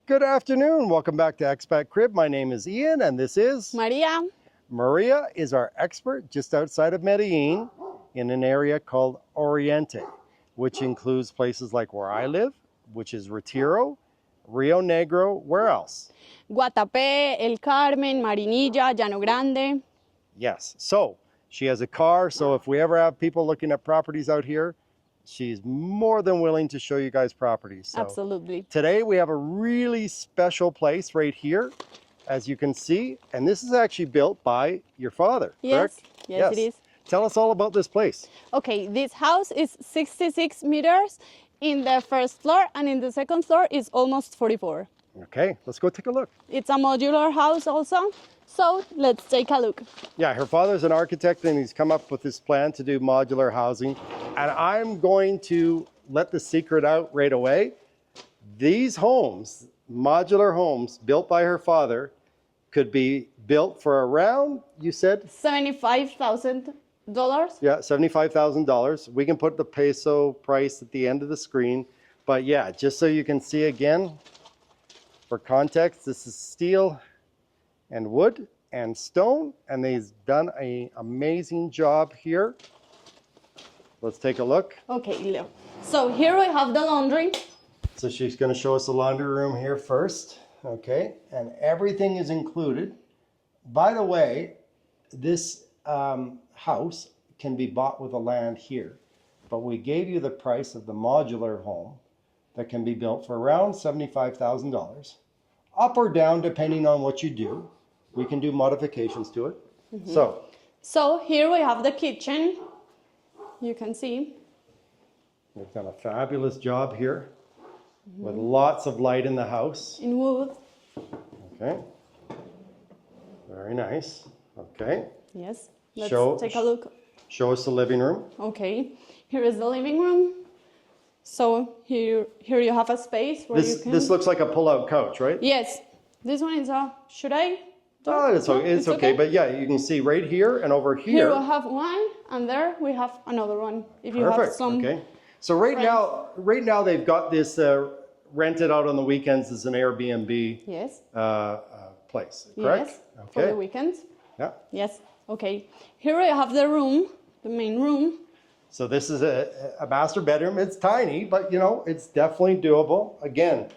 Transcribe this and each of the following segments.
Good afternoon. Welcome back to ExpatCrib. My name is Ian and this is Maria. Maria is our expert just outside of Medellin in an area called Oriente, which includes places like where I live, which is Retiro, Rio Negro. Where else? Guatapé, El Carmen, Marinilla, Llano Grande. Yes. So she has a car. So if we ever have people looking at properties out here, she's more than willing to show you guys properties. So Absolutely. today we have a really special place right here, as you can see, and this is actually built by your father, Yes, correct? yes, it is. Tell us all about this place. Okay, this house is 66 meters in the first floor, and in the second floor is almost 44. Okay, let's go take a look. It's a modular house also, so let's take a look. Yeah, her father's an architect and he's come up with this plan to do modular housing. And I'm going to let the secret out right away. These homes, modular homes built by her father, could be built for around, you said? $75,000. Yeah, $75,000. We can put the peso price at the end of the screen. But yeah, just so you can see again, for context, this is steel and wood and stone, and they've done an amazing job here. Let's take a look. Okay, Leo. So here we have the laundry. So she's going to show us the laundry room here first. Okay, and everything is included. By the way, this house can be bought with the land here, but we gave you the price of the modular home that can be built for around $75,000, up or down depending on what you do. We can do modifications to it. Mm-hmm. So here we have the kitchen. You can see. We've done a fabulous job here with lots of light in the house. In wood. Okay. Very nice. Okay. Yes. Let's take a look. Show us the living room. Okay. Here is the living room. So here you have a space where you can... This looks like a pull-out couch, right? Yes. This one is a... Should I? Oh, it's okay. It's okay. But yeah, you can see right here and over here. Here we have one, and there we have another one. If you Perfect. have some... Okay. So right now they've got this rented out on the weekends as an Airbnb Yes. place, correct? Yes. Okay. For the weekends. Yeah. Yes. Okay. Here we have the room, the main room. So this is a master bedroom. It's tiny, but you know, it's definitely doable. Again,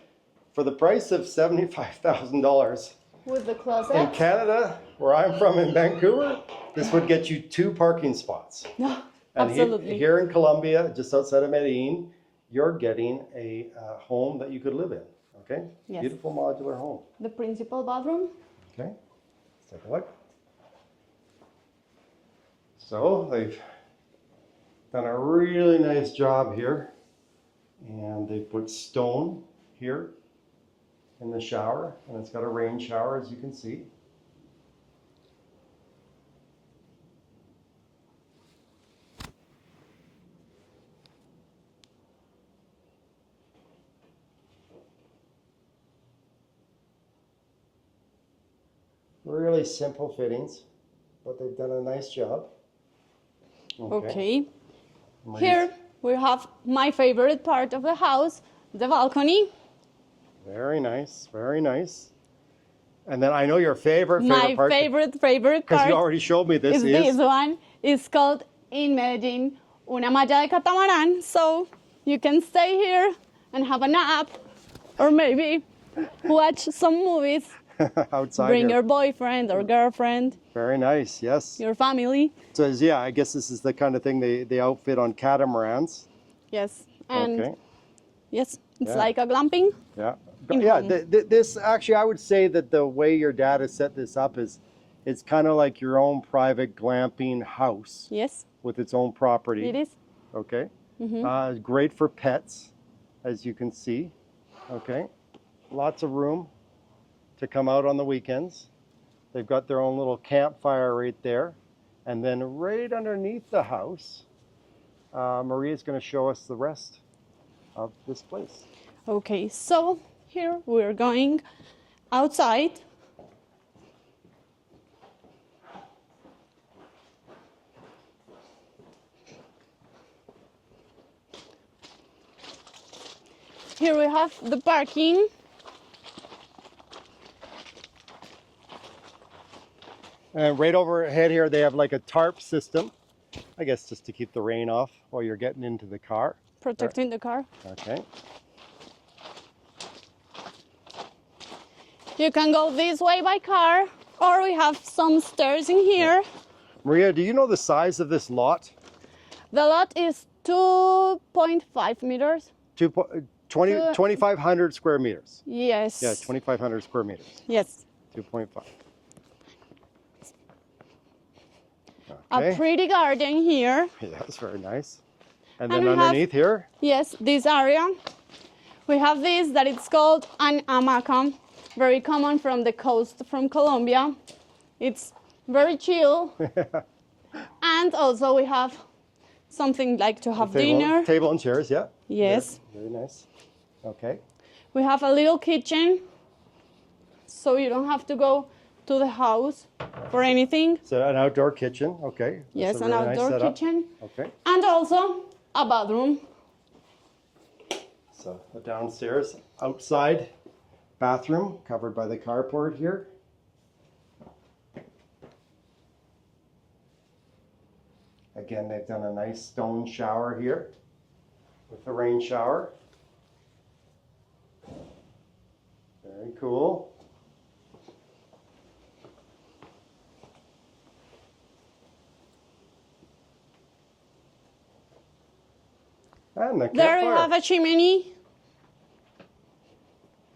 for the price of $75,000. With the closet. In Canada, where I'm from in Vancouver, this would get you 2 parking spots. No, and absolutely. Here in Colombia, just outside of Medellin, you're getting a home that you could live in. Okay? Yes. Beautiful modular home. The principal bathroom. Okay, let's take a look. So they've done a really nice job here, and they put stone here in the shower, and it's got a rain shower, as you can see. Really simple fittings, but they've done a nice job. Okay. Here we have my favorite part of the house, the balcony. Very nice, very nice. And then I know your favorite part. My favorite part. Because you already showed me this. Is this one. It's called in Medellin, una malla de catamarán. So you can stay here and have a nap, or maybe watch some movies. Outside. Bring your boyfriend or girlfriend. Very nice, yes. Your family. So yeah, I guess this is the kind of thing they outfit on catamarans. Yes, and okay. Yes, it's like a glamping. Yeah, yeah. This actually, I would say that the way your dad has set this up is, it's kind of like your own private glamping house. Yes. With its own property. It is. Okay. Great for pets, as you can see. Okay. Lots of room to come out on the weekends. They've got their own little campfire right there. And then right underneath the house, Maria's going to show us the rest of this place. Okay, so here we're going outside. Here we have the parking. And right overhead here, they have like a tarp system. I guess just to keep the rain off while you're getting into the car. Protecting the car. Okay. You can go this way by car, or we have some stairs in here. Maria, do you know the size of this lot? The lot is 2.5 meters. 2,500 square meters. Yes. Yeah, 2,500 square meters. Yes. 2.5. A pretty garden here. Yeah, that's very nice. And And then we underneath here? Yes, this area. We have this that it's called an hamaca, very common from the coast from Colombia. It's very chill. And also we have something like to have dinner. Table and chairs, yeah. Yes. Very nice. Okay. We have a little kitchen, so you don't have to go to the house for anything. So an outdoor kitchen, okay. Yes, That's a an really nice outdoor setup. kitchen. Okay. And also a bathroom. So a downstairs, outside bathroom covered by the carport here. Again, they've done a nice stone shower here with the rain shower. Very cool. And the There we campfire. have a chimney,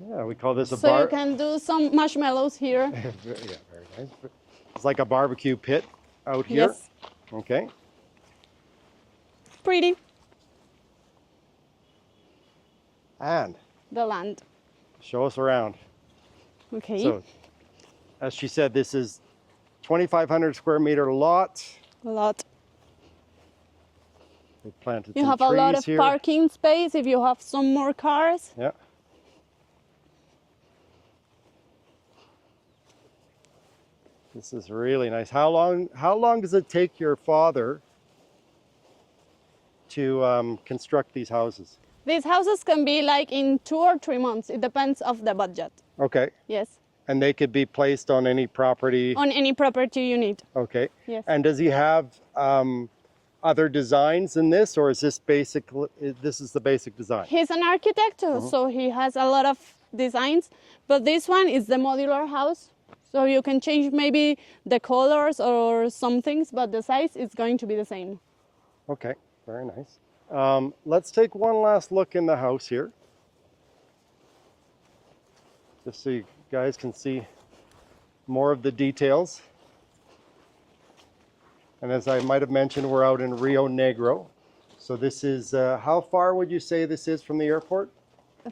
Yeah, we call this a so bar. you can do some marshmallows here. Yeah, very nice. It's like a barbecue pit out here. Yes, Okay. pretty. And The land. show us around. Okay. So, as she said, this is 2,500 square meter lot. A lot. They planted You some have a lot trees of here. parking space if you have some more cars. Yeah. This is really nice. How long does it take your father to construct these houses? These houses can be like in 2 or 3 months. It depends of the budget. Okay. Yes. And they could be placed on any property. On any property you need. Okay. Yes. And does he have other designs in this, or is this this is the basic design? He's an architect, so he has a lot of designs. But this one is the modular house. So you can change maybe the colors or some things, but the size is going to be the same. Okay, very nice. Let's take one last look in the house here. Just so you guys can see more of the details. And as I might have mentioned, we're out in Rio Negro. So this is, how far would you say this is from the airport?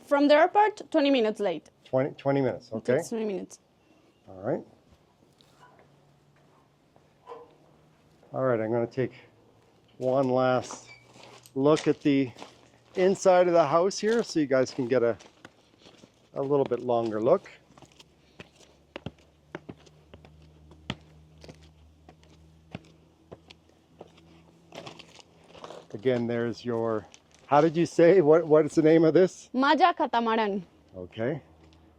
From the airport, 20 minutes late. 20 minutes, okay. It's 20 minutes. All right. All right, I'm going to take one last look at the inside of the house here so you guys can get a little bit longer look. Again, there's your, how did you say, what is the name of this? Maya catamaran. Okay.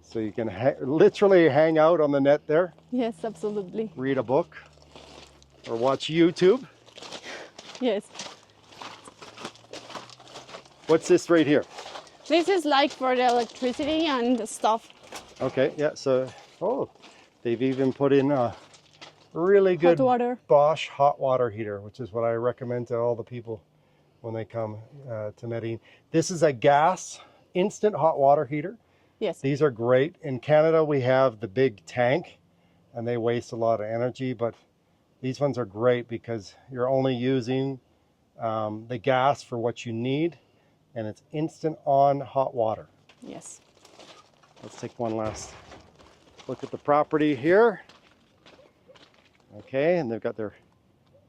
So you can literally hang out on the net there, Yes, absolutely. read a book, or watch YouTube. Yes. What's this right here? This is like for the electricity and stuff. Okay, yeah, so, oh, they've even put in a really good Hot water. Bosch hot water heater, which is what I recommend to all the people when they come to Medellin. This is a gas instant hot water heater. Yes. These are great. In Canada, we have the big tank, and they waste a lot of energy, but these ones are great because you're only using the gas for what you need, and it's instant on hot water. Yes. Let's take one last look at the property here. Okay, and they've got their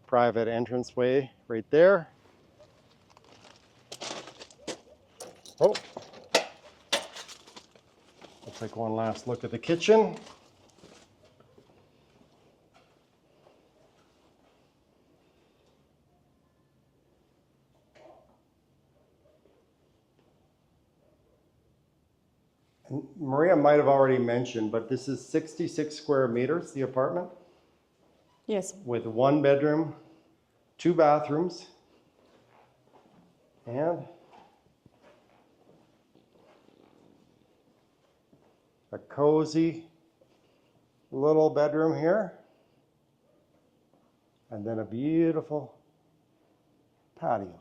private entranceway right there. Oh, let's take one last look at the kitchen. And Maria might have already mentioned, but this is 66 square meters, the apartment. Yes. with 1 bedroom, 2 bathrooms, and a cozy little bedroom here, and then a beautiful patio,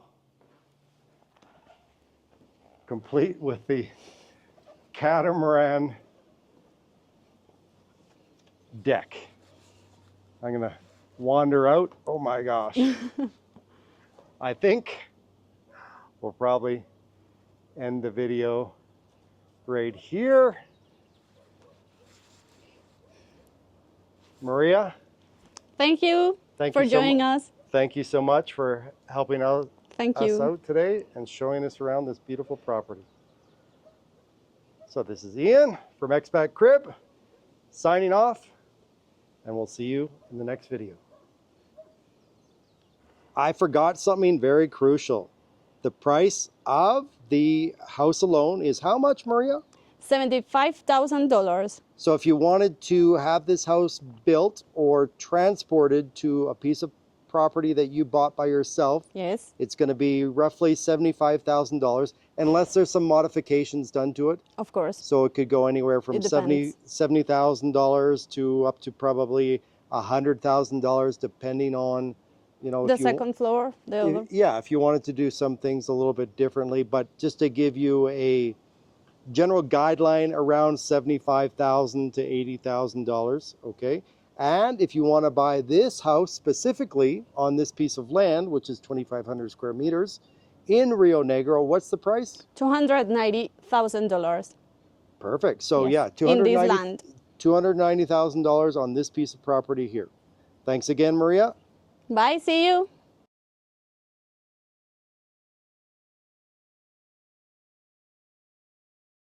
complete with the catamaran deck. I'm gonna wander out. Oh my gosh. I think we'll probably end the video right here. Maria, Thank you for joining us. Thank you so much for helping us Thank you. out today and showing us around this beautiful property. So this is Ian from ExpatCrib signing off, and we'll see you in the next video. I forgot something very crucial. The price of the house alone is how much, Maria? $75,000. So if you wanted to have this house built or transported to a piece of property that you bought by yourself, Yes, it's going to be roughly $75,000 unless there's some modifications done to it. of course. So it could go anywhere from It depends. $70,000 to up to probably $100,000, depending on, you know, The if you, second floor, the other. yeah, if you wanted to do some things a little bit differently. But just to give you a general guideline, around $75,000 to $80,000. Okay. And if you want to buy this house specifically on this piece of land, which is 2,500 square meters in Rio Negro, what's the price? $290,000. Perfect. So Yes, yeah, in this land. $290,000 on this piece of property here. Thanks again, Maria. Bye, see you.